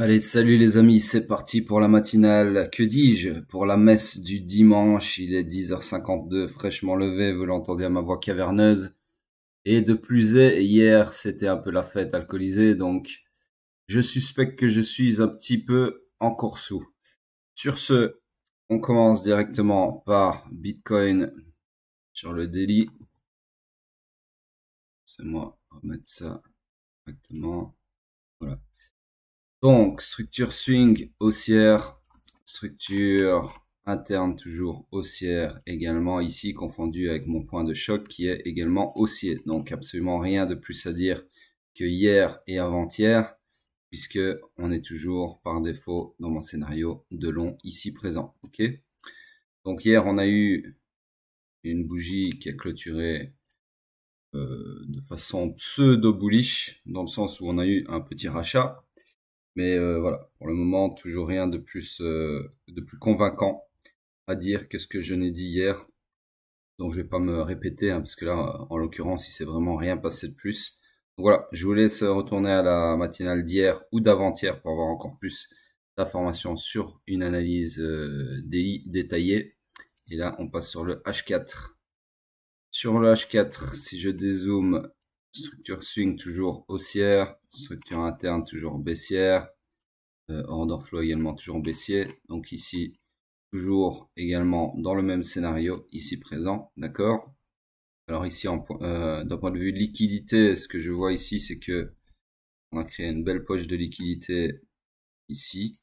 Allez, salut les amis, c'est parti pour la matinale. Que dis-je? Pour la messe du dimanche, il est 10h52, fraîchement levé, vous l'entendez à ma voix caverneuse. Et de plus est, hier, c'était un peu la fête alcoolisée, donc je suspecte que je suis un petit peu encore sous. Sur ce, on commence directement par Bitcoin sur le daily. C'est moi, remettre ça correctement. Voilà. Donc, structure swing haussière, structure interne toujours haussière également ici, confondu avec mon point de choc qui est également haussier. Donc, absolument rien de plus à dire que hier et avant-hier, puisque on est toujours par défaut dans mon scénario de long ici présent. Ok. Donc, hier, on a eu une bougie qui a clôturé de façon pseudo-bullish, dans le sens où on a eu un petit rachat. Mais voilà, pour le moment, toujours rien de plus convaincant à dire que ce que je n'ai dit hier. Donc je vais pas me répéter, parce que là, en l'occurrence, il s'est vraiment rien passé de plus. Donc voilà, je vous laisse retourner à la matinale d'hier ou d'avant-hier pour avoir encore plus d'informations sur une analyse détaillée. Et là, on passe sur le H4. Sur le H4, si je dézoome, structure swing toujours haussière, structure interne toujours baissière. Order flow également toujours baissier. Donc ici, toujours également dans le même scénario, ici présent, d'accord. Alors ici, d'un point de vue liquidité, ce que je vois ici, c'est que on a créé une belle poche de liquidité ici.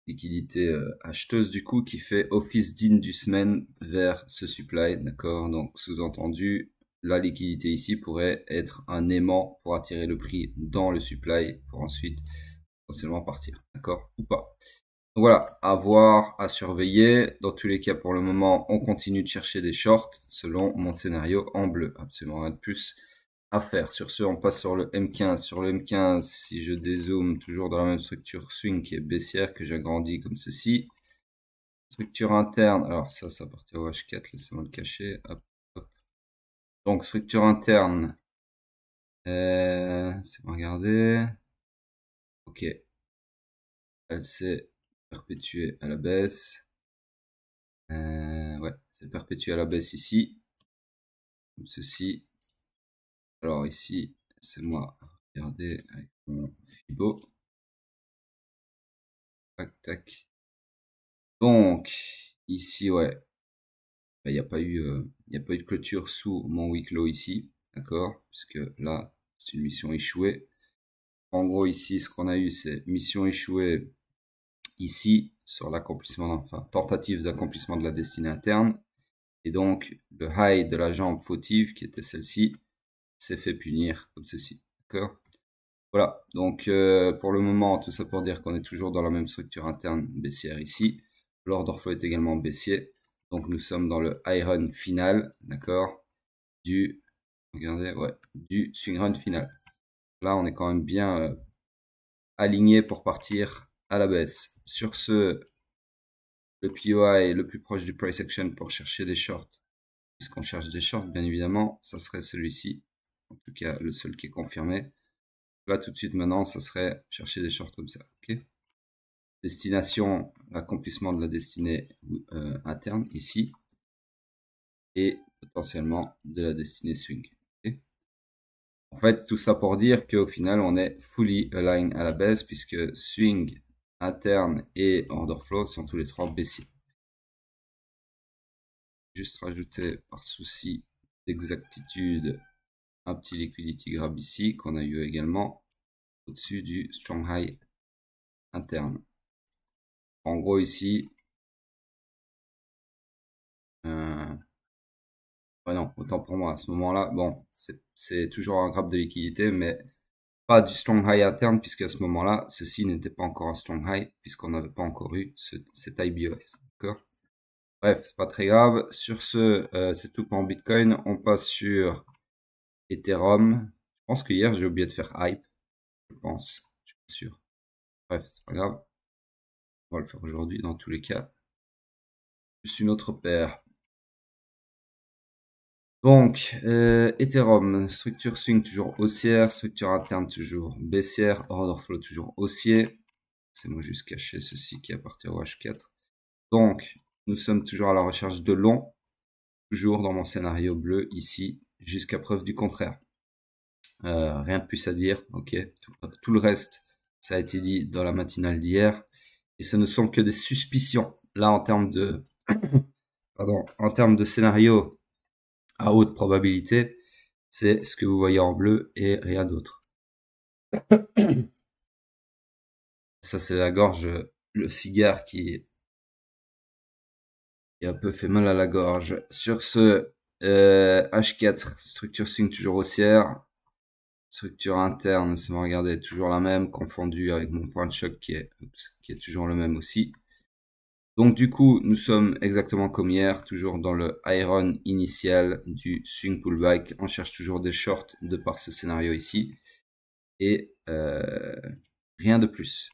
Liquidité acheteuse du coup, qui fait office digne du semaine vers ce supply, d'accord. Donc sous-entendu, la liquidité ici pourrait être un aimant pour attirer le prix dans le supply pour ensuite potentiellement partir, d'accord, ou pas. Donc voilà, à voir, à surveiller. Dans tous les cas, pour le moment, on continue de chercher des shorts selon mon scénario en bleu. Absolument rien de plus à faire. Sur ce, on passe sur le M15. Sur le M15, si je dézoome, toujours dans la même structure swing qui est baissière, que j'agrandis comme ceci. Structure interne, alors ça appartient au H4, laissez-moi le cacher. Hop, hop. Donc structure interne, c'est bon, regardez. Ok, elle s'est perpétuée à la baisse. Ouais, c'est perpétué à la baisse ici, comme ceci. Alors ici, c'est moi, regardez avec mon Fibo. Tac, tac. Donc, ici, ouais, il n'y a pas eu, il a pas eu de clôture sous mon week low ici, d'accord, puisque là, c'est une mission échouée. En gros, ici, ce qu'on a eu, c'est mission échouée ici, sur l'accomplissement, enfin, tentative d'accomplissement de la destinée interne. Et donc, le high de la jambe fautive, qui était celle-ci, s'est fait punir comme ceci, d'accord. Voilà, donc pour le moment, tout ça pour dire qu'on est toujours dans la même structure interne baissière ici. L'order flow est également baissier, donc nous sommes dans le high run final, d'accord, regardez, ouais, du swing run final. Là, on est quand même bien aligné pour partir à la baisse. Sur ce, le POI le plus proche du price action pour chercher des shorts, puisqu'on cherche des shorts, bien évidemment, ça serait celui-ci, en tout cas le seul qui est confirmé. Là, tout de suite, maintenant, ça serait chercher des shorts comme ça, ok. Destination, l'accomplissement de la destinée interne, ici. Et potentiellement de la destinée swing, okay. En fait, tout ça pour dire qu'au final, on est fully aligned à la baisse, puisque swing interne et order flow sont tous les trois baissiers. Juste rajouter par souci d'exactitude un petit liquidity grab ici, qu'on a eu également au-dessus du strong high interne. En gros ici, ouais, non, autant pour moi, à ce moment-là, bon, c'est toujours un grab de liquidité, mais pas du strong high interne, puisque à ce moment-là, ceci n'était pas encore un strong high, puisqu'on n'avait pas encore eu cet IBOS, d'accord. Bref, c'est pas très grave. Sur ce, c'est tout pour Bitcoin. On passe sur Ethereum. Je pense que hier, j'ai oublié de faire hype, je pense, je suis pas sûr. Bref, c'est pas grave. On va le faire aujourd'hui, dans tous les cas. Juste une autre paire. Donc, Ethereum, structure swing toujours haussière, structure interne toujours baissière, order flow toujours haussier. Laissez-moi juste cacher ceci qui appartient au H4. Donc, nous sommes toujours à la recherche de long, toujours dans mon scénario bleu ici, jusqu'à preuve du contraire. Rien de plus à dire, ok. Tout le reste, ça a été dit dans la matinale d'hier, et ce ne sont que des suspicions. Là, en termes de, en termes de scénario à haute probabilité, c'est ce que vous voyez en bleu et rien d'autre. Ça, c'est la gorge, le cigare qui a un peu fait mal à la gorge. Sur ce, H4, structure swing toujours haussière. Structure interne, c'est bon, regardez, toujours la même, confondu avec mon point de choc qui est toujours le même aussi. Donc du coup, nous sommes exactement comme hier, toujours dans le iron initial du swing pullback. On cherche toujours des shorts de par ce scénario ici. Et rien de plus.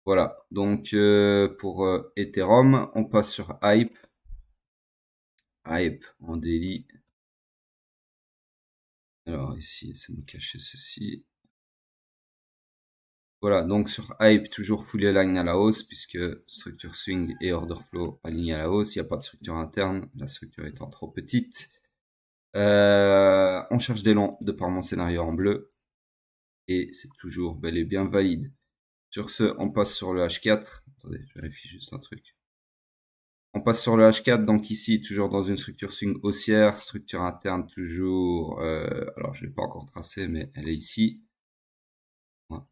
Voilà, donc pour Ethereum, on passe sur Hype. Hype en daily. Alors ici, c'est me cacher ceci. Voilà, donc sur Hype, toujours fully align à la hausse, puisque structure swing et order flow alignés à la hausse. Il n'y a pas de structure interne, la structure étant trop petite. On cherche des longs de par mon scénario en bleu. Et c'est toujours bel et bien valide. Sur ce, on passe sur le H4. Attendez, je vérifie juste un truc. On passe sur le H4, donc ici, toujours dans une structure swing haussière, structure interne toujours, alors je l'ai pas encore tracée, mais elle est ici. Voilà.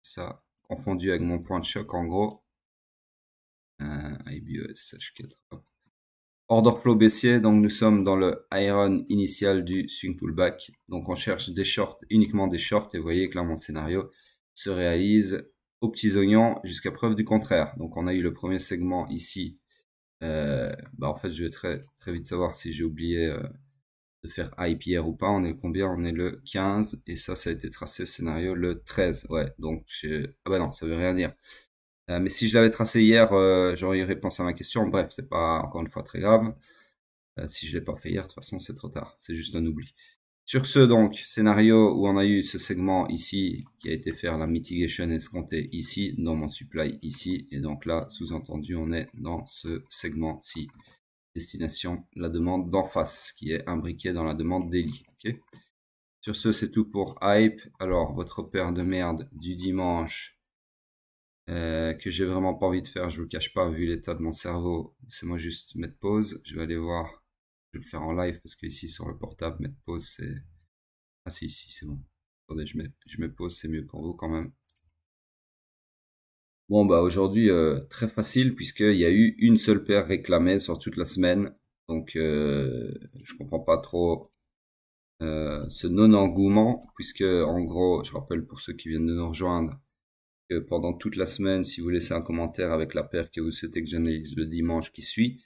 Ça, confondu avec mon point de choc, en gros. IBOS H4. Hop. Order flow baissier, donc nous sommes dans le iron initial du swing pullback. Donc on cherche des shorts, uniquement des shorts, et vous voyez que là, mon scénario se réalise aux petits oignons jusqu'à preuve du contraire. Donc on a eu le premier segment ici. En fait, je vais très vite savoir si j'ai oublié de faire hype hier ou pas. On est le combien? On est le 15 et ça a été tracé scénario le 13. Ouais, donc ah bah non, ça veut rien dire. Mais si je l'avais tracé hier, j'aurais réponse à ma question. Bref, c'est pas encore une fois très grave. Si je l'ai pas fait hier, de toute façon, c'est trop tard. C'est juste un oubli. Sur ce, donc, scénario où on a eu ce segment ici, qui a été faire la mitigation escomptée ici, dans mon supply ici, et donc là, sous-entendu, on est dans ce segment-ci. Destination, la demande d'en face, qui est imbriquée dans la demande daily. Okay. Sur ce, c'est tout pour Hype. Alors, votre paire de merde du dimanche, que j'ai vraiment pas envie de faire, je vous le cache pas, vu l'état de mon cerveau. Laissez-moi juste mettre pause. Je vais aller voir. Je vais le faire en live parce que ici sur le portable, mettre pause, c'est... Ah si, c'est bon. Attendez, je mets pause, c'est mieux pour vous quand même. Bon, bah aujourd'hui, très facile puisqu'il y a eu une seule paire réclamée sur toute la semaine. Donc, je comprends pas trop ce non-engouement puisque, en gros, je rappelle pour ceux qui viennent de nous rejoindre, que pendant toute la semaine, si vous laissez un commentaire avec la paire que vous souhaitez que j'analyse le dimanche qui suit,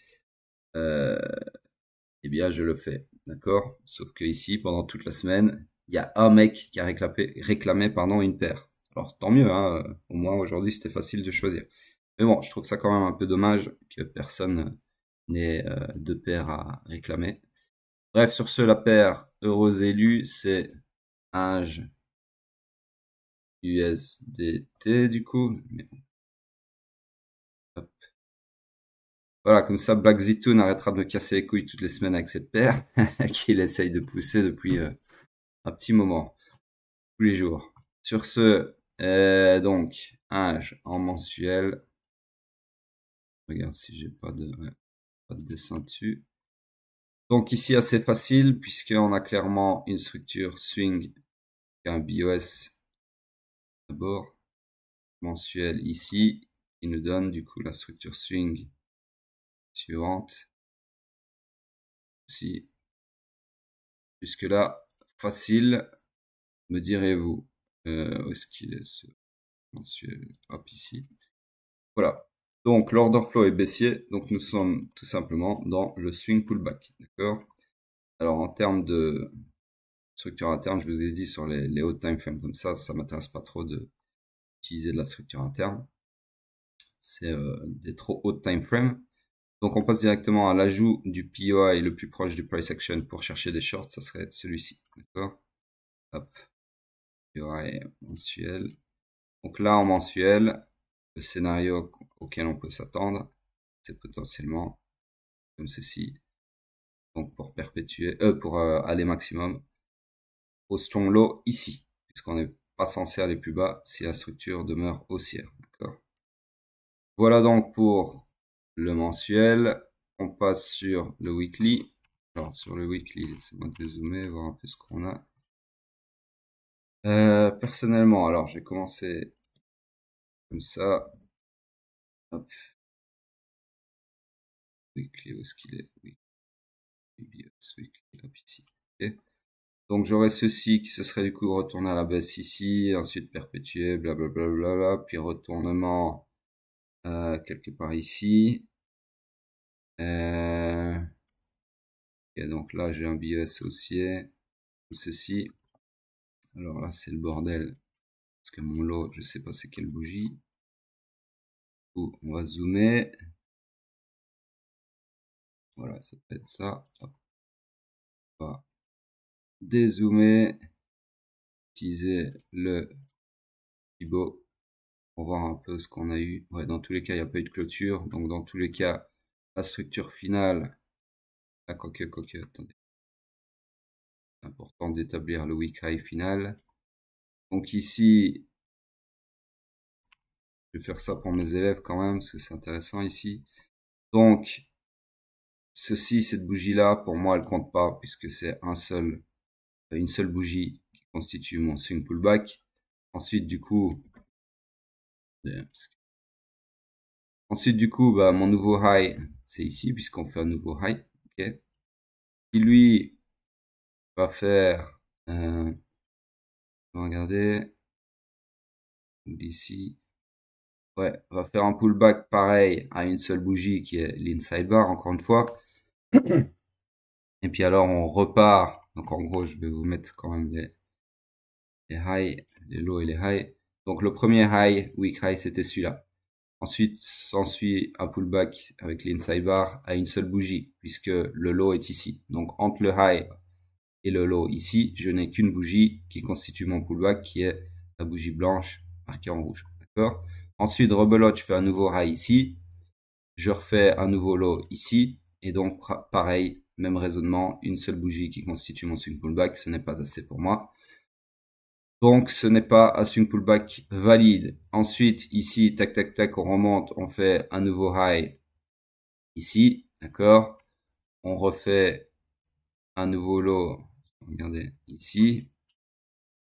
eh bien, je le fais, d'accord? Sauf que ici, pendant toute la semaine, il y a un mec qui a réclamé une paire. Alors, tant mieux, hein, au moins aujourd'hui, c'était facile de choisir. Mais bon, je trouve ça quand même un peu dommage que personne n'ait de paire à réclamer. Bref, sur ce, la paire heureuse élue, c'est Age USDT, du coup. Hop. Voilà, comme ça, Black Zitoun arrêtera de me casser les couilles toutes les semaines avec cette paire qu'il essaye de pousser depuis un petit moment, tous les jours. Sur ce, donc, Age en mensuel. Regarde si j'ai pas de dessin dessus. Donc ici, assez facile, puisqu'on a clairement une structure swing, un BOS d'abord, mensuel ici, qui nous donne du coup la structure swing suivante. Ici. Jusque-là, facile, me direz-vous. Où est-ce qu'il est ce mensuel? Hop, ici. Voilà. Donc, l'order flow est baissier, donc nous sommes tout simplement dans le swing pullback. D'accord? Alors, en termes de structure interne, je vous ai dit sur les hauts time frames comme ça m'intéresse pas trop d'utiliser de la structure interne. C'est des trop hauts time frames. Donc, on passe directement à l'ajout du POI le plus proche du price action pour chercher des shorts, ça serait celui-ci. D'accord? Hop. POI mensuel. Donc là, en mensuel, le scénario auquel on peut s'attendre, c'est potentiellement comme ceci. Donc pour perpétuer, pour aller maximum au strong low ici, puisqu'on n'est pas censé aller plus bas si la structure demeure haussière. D'accord. Voilà donc pour le mensuel. On passe sur le weekly. Alors sur le weekly, laissez-moi dézoomer, voir un peu ce qu'on a. Personnellement, alors j'ai commencé comme ça. Hop. Weekly, où est-ce qu'il est? Weekly, hop, ici. Okay. Donc j'aurais ceci qui se serait du coup retourné à la baisse ici, ensuite perpétué, blablabla, puis retournement quelque part ici. Et donc là j'ai un BS haussier, ceci. Alors là c'est le bordel, parce que mon lot, je sais pas c'est quelle bougie. On va zoomer. Voilà, ça peut être ça. Hop. On va dézoomer, utiliser le Fibo pour voir un peu ce qu'on a eu. Ouais, dans tous les cas, il n'y a pas eu de clôture. Donc dans tous les cas, la structure finale. Ah, quoique, attendez. C'est important d'établir le weak high final. Donc ici, je vais faire ça pour mes élèves quand même, parce que c'est intéressant ici. Donc, ceci, cette bougie-là, pour moi, elle compte pas, puisque c'est une seule bougie qui constitue mon swing pullback. Ensuite, du coup, bah, mon nouveau high, c'est ici, puisqu'on fait un nouveau high. Okay. Qui lui va faire, on va regarder, d'ici, ouais, va faire un pullback pareil à une seule bougie qui est l'inside bar, encore une fois. Et puis alors on repart. Donc en gros, je vais vous mettre quand même les highs, les lows et les highs. Donc le premier high, weak high, c'était celui-là. Ensuite, s'ensuit un pullback avec l'inside bar à une seule bougie, puisque le low est ici. Donc entre le high et le low ici, je n'ai qu'une bougie qui constitue mon pullback, qui est la bougie blanche marquée en rouge. D'accord? Ensuite, rebelote, je fais un nouveau high ici. Je refais un nouveau low ici. Et donc, pareil, même raisonnement, une seule bougie qui constitue mon swing pullback, ce n'est pas assez pour moi. Donc, ce n'est pas un swing pullback valide. Ensuite, ici, tac, tac, tac, on remonte, on fait un nouveau high ici, d'accord? On refait un nouveau low, regardez, ici.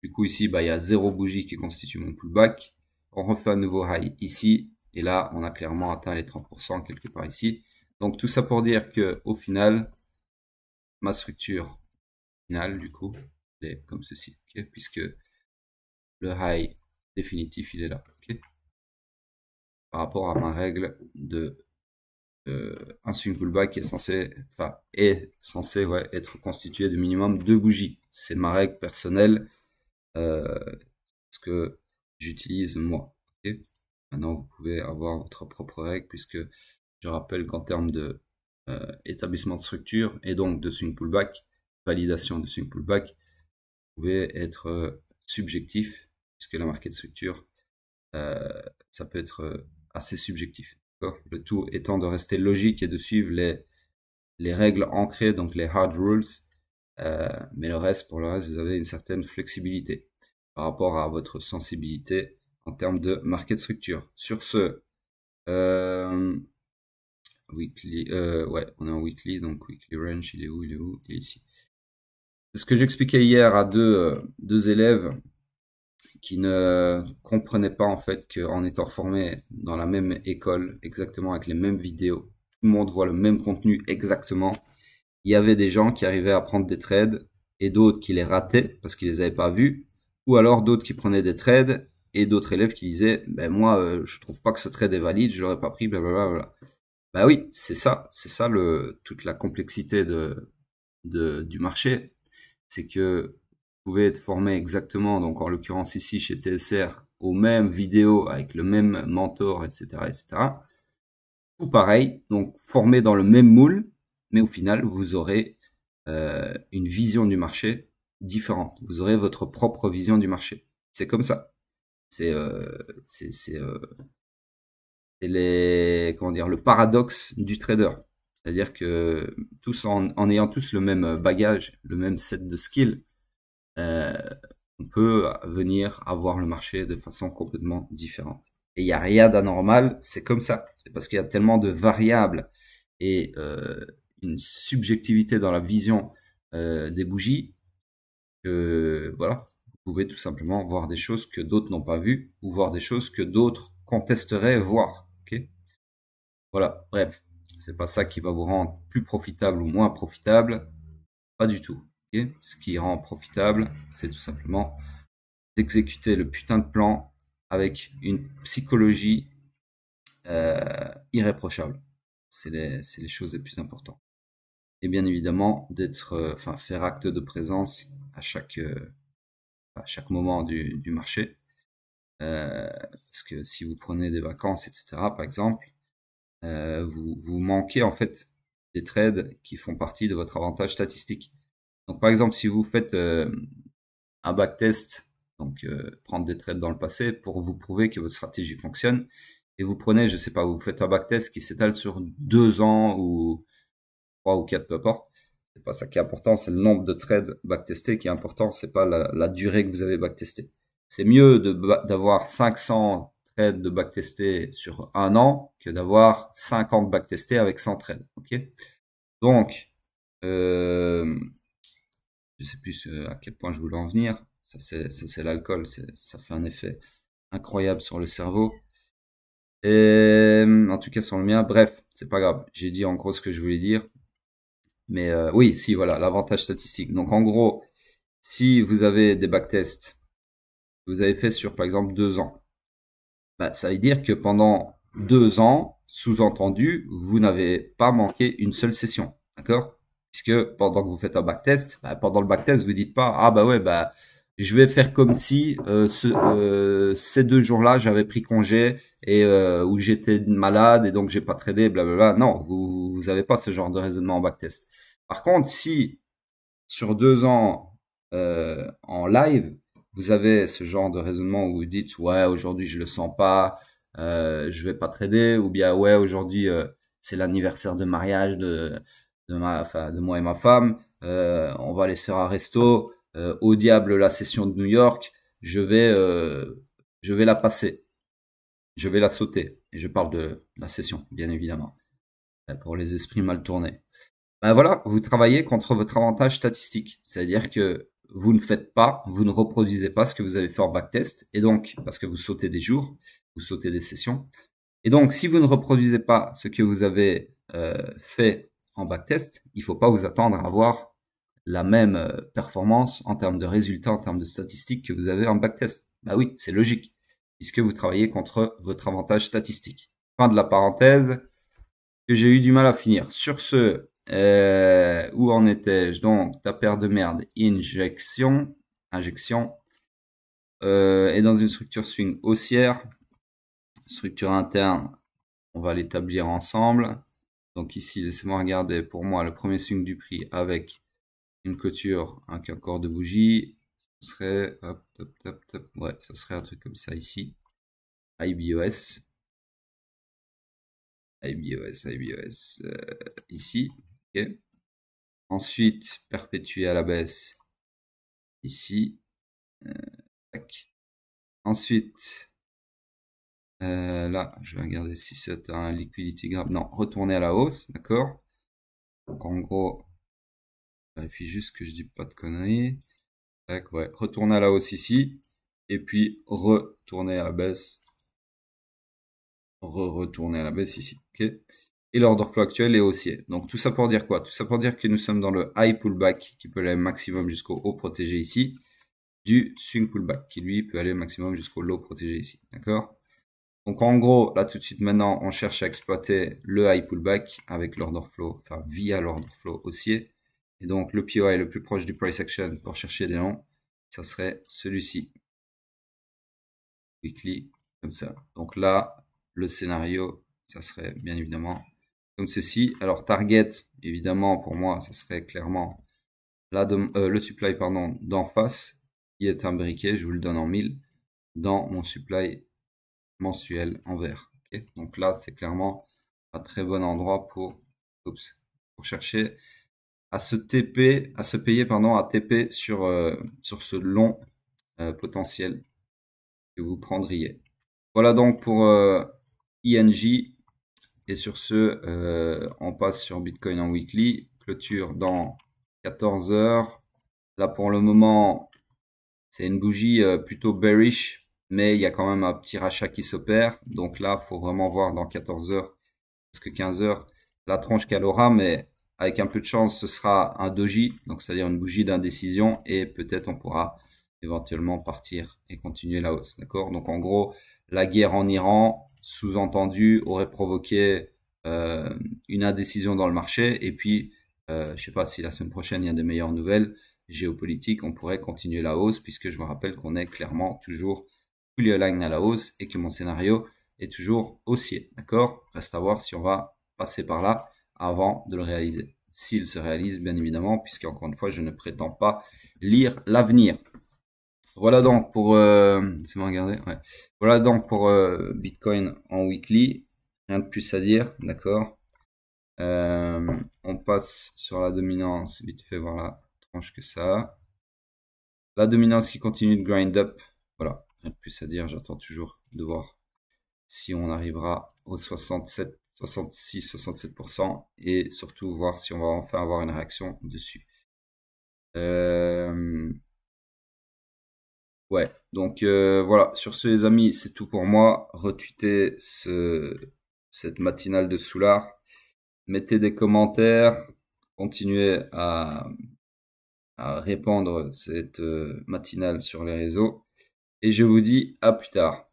Du coup, ici, bah, il y a 0 bougie qui constitue mon pullback. On refait un nouveau high ici. Et là, on a clairement atteint les 30% quelque part ici. Donc, tout ça pour dire que, au final, ma structure finale, du coup, est comme ceci, okay, puisque le high définitif, il est là, okay, par rapport à ma règle de un swing pullback qui est censé, ouais, être constitué de minimum 2 bougies. C'est ma règle personnelle, ce que j'utilise moi. Okay. Maintenant, vous pouvez avoir votre propre règle, puisque je rappelle qu'en termes de établissement de structure et donc de swing pullback, validation de swing pullback, vous pouvez être subjectif, puisque la marquée de structure, ça peut être assez subjectif. Le tout étant de rester logique et de suivre les règles ancrées, donc les hard rules, mais pour le reste, vous avez une certaine flexibilité par rapport à votre sensibilité en termes de marquée de structure. Sur ce, weekly, ouais, on est en weekly, donc weekly range, il est où? Il est ici. C'est ce que j'expliquais hier à deux élèves qui ne comprenaient pas en fait qu'en étant formés dans la même école, exactement avec les mêmes vidéos, tout le monde voit le même contenu exactement. Il y avait des gens qui arrivaient à prendre des trades et d'autres qui les rataient parce qu'ils les avaient pas vus, ou alors d'autres qui prenaient des trades et d'autres élèves qui disaient ben moi je trouve pas que ce trade est valide, je l'aurais pas pris, blablabla. Bah oui, c'est ça toute la complexité du marché, c'est que vous pouvez être formé exactement, donc en l'occurrence ici chez TSR, aux mêmes vidéos avec le même mentor, etc., tout pareil, donc formé dans le même moule, mais au final vous aurez une vision du marché différente. Vous aurez votre propre vision du marché. C'est comme ça. C'est comment dire, le paradoxe du trader. C'est-à-dire que tous en ayant tous le même bagage, le même set de skills, on peut venir avoir le marché de façon complètement différente. Et il n'y a rien d'anormal, c'est comme ça. C'est parce qu'il y a tellement de variables et une subjectivité dans la vision des bougies que voilà, vous pouvez tout simplement voir des choses que d'autres n'ont pas vues ou voir des choses que d'autres contesteraient voir. Ok? Voilà, bref, c'est pas ça qui va vous rendre plus profitable ou moins profitable, pas du tout. Okay. Ce qui rend profitable, c'est tout simplement d'exécuter le putain de plan avec une psychologie irréprochable. C'est les choses les plus importantes. Et bien évidemment, d'être, faire acte de présence à chaque moment du marché. Parce que si vous prenez des vacances, etc., par exemple, vous manquez en fait des trades qui font partie de votre avantage statistique. Donc par exemple, si vous faites un backtest, donc prendre des trades dans le passé pour vous prouver que votre stratégie fonctionne, et vous prenez, je sais pas, vous faites un backtest qui s'étale sur 2 ans ou 3 ou 4, peu importe. C'est pas ça qui est important, c'est le nombre de trades backtestés qui est important, c'est pas la durée que vous avez backtesté. C'est mieux d'avoir 500 trades de backtestés sur 1 an que d'avoir 50 backtestés avec 100 trades. Ok. Donc, je sais plus à quel point je voulais en venir. Ça c'est l'alcool, ça fait un effet incroyable sur le cerveau. Et en tout cas sur le mien. Bref, c'est pas grave. J'ai dit en gros ce que je voulais dire. Mais oui, si voilà, l'avantage statistique. Donc en gros, si vous avez des backtests, vous avez fait sur par exemple 2 ans, bah, ça veut dire que pendant 2 ans, sous-entendu, vous n'avez pas manqué une seule session, d'accord? Puisque pendant que vous faites un backtest, bah, pendant le backtest, vous dites pas ah bah ouais bah je vais faire comme si ces 2 jours-là j'avais pris congé et où j'étais malade et donc j'ai pas tradé, blablabla. Non, vous avez pas ce genre de raisonnement en backtest. Par contre, si sur 2 ans en live, vous avez ce genre de raisonnement où vous dites ouais aujourd'hui je le sens pas, je vais pas trader, ou bien ouais aujourd'hui c'est l'anniversaire de mariage de moi et ma femme, on va aller se faire un resto, au diable la session de New York, je vais la passer, je vais la sauter, et je parle de la session bien évidemment pour les esprits mal tournés. Ben voilà, vous travaillez contre votre avantage statistique. C'est-à-dire que vous ne faites pas, vous ne reproduisez pas ce que vous avez fait en backtest. Et donc, parce que vous sautez des jours, vous sautez des sessions. Et donc, si vous ne reproduisez pas ce que vous avez fait en backtest, il ne faut pas vous attendre à avoir la même performance en termes de résultats, en termes de statistiques que vous avez en backtest. Ben oui, c'est logique, puisque vous travaillez contre votre avantage statistique. Fin de la parenthèse que j'ai eu du mal à finir. Sur ce, où en étais-je? Donc, ta paire de merde, injection, et dans une structure swing haussière, structure interne, on va l'établir ensemble. Donc ici, laissez-moi regarder pour moi le premier swing du prix avec une clôture, un corps de bougie, ce serait, hop, top, ouais, ça serait un truc comme ça ici, IBOS, ici, ok. Ensuite, perpétuer à la baisse ici. Tac. Ensuite, là, je vais regarder si c'est un liquidity grab. Non, retourner à la hausse, d'accord. Donc en gros, je vérifie juste que je dis pas de conneries. Tac, ouais, retourner à la hausse ici. Et puis retourner à la baisse. Retourner à la baisse ici, ok. Et l'order flow actuel est haussier. Donc tout ça pour dire quoi? Tout ça pour dire que nous sommes dans le high pullback qui peut aller maximum jusqu'au haut protégé ici, du swing pullback qui lui peut aller maximum jusqu'au low protégé ici, d'accord? Donc en gros, là tout de suite maintenant, on cherche à exploiter le high pullback avec l'order flow, enfin via l'order flow haussier. Et donc le POI le plus proche du price action pour chercher des longs, ça serait celui-ci. Weekly, comme ça. Donc là, le scénario, ça serait bien évidemment comme ceci. Alors target, évidemment pour moi, ça serait clairement là le supply pardon d'en face qui est imbriqué, je vous le donne en 1000. dans mon supply mensuel en vert. Okay, donc là, c'est clairement un très bon endroit pour chercher à se payer, à TP sur ce long potentiel que vous prendriez. Voilà donc pour INJ. Et sur ce, on passe sur Bitcoin en weekly. Clôture dans 14 heures. Là, pour le moment, c'est une bougie plutôt bearish, mais il y a quand même un petit rachat qui s'opère. Donc là, faut vraiment voir dans 14 heures, presque 15 heures, la tranche qu'elle aura, mais avec un peu de chance, ce sera un doji, donc c'est-à-dire une bougie d'indécision, et peut-être on pourra éventuellement partir et continuer la hausse, d'accord? Donc en gros, la guerre en Iran, sous-entendu, aurait provoqué une indécision dans le marché, et puis, je sais pas si la semaine prochaine il y a de meilleures nouvelles géopolitiques, on pourrait continuer la hausse, puisque je me rappelle qu'on est clairement toujours fully aligned à la hausse, et que mon scénario est toujours haussier, d'accord? Reste à voir si on va passer par là avant de le réaliser. S'il se réalise, bien évidemment, puisque encore une fois, je ne prétends pas lire l'avenir. Voilà donc pour c'est bon, regardez, ouais. Voilà donc pour Bitcoin en weekly. Rien de plus à dire, d'accord. On passe sur la dominance, vite fait voir la tranche que ça. La dominance qui continue de grind up. Voilà, rien de plus à dire. J'attends toujours de voir si on arrivera aux 67, 66, 67% et surtout voir si on va enfin avoir une réaction dessus. Ouais, donc voilà, sur ce les amis, c'est tout pour moi. Retweetez cette matinale de Soulard. Mettez des commentaires, continuez à répandre cette matinale sur les réseaux. Et je vous dis à plus tard.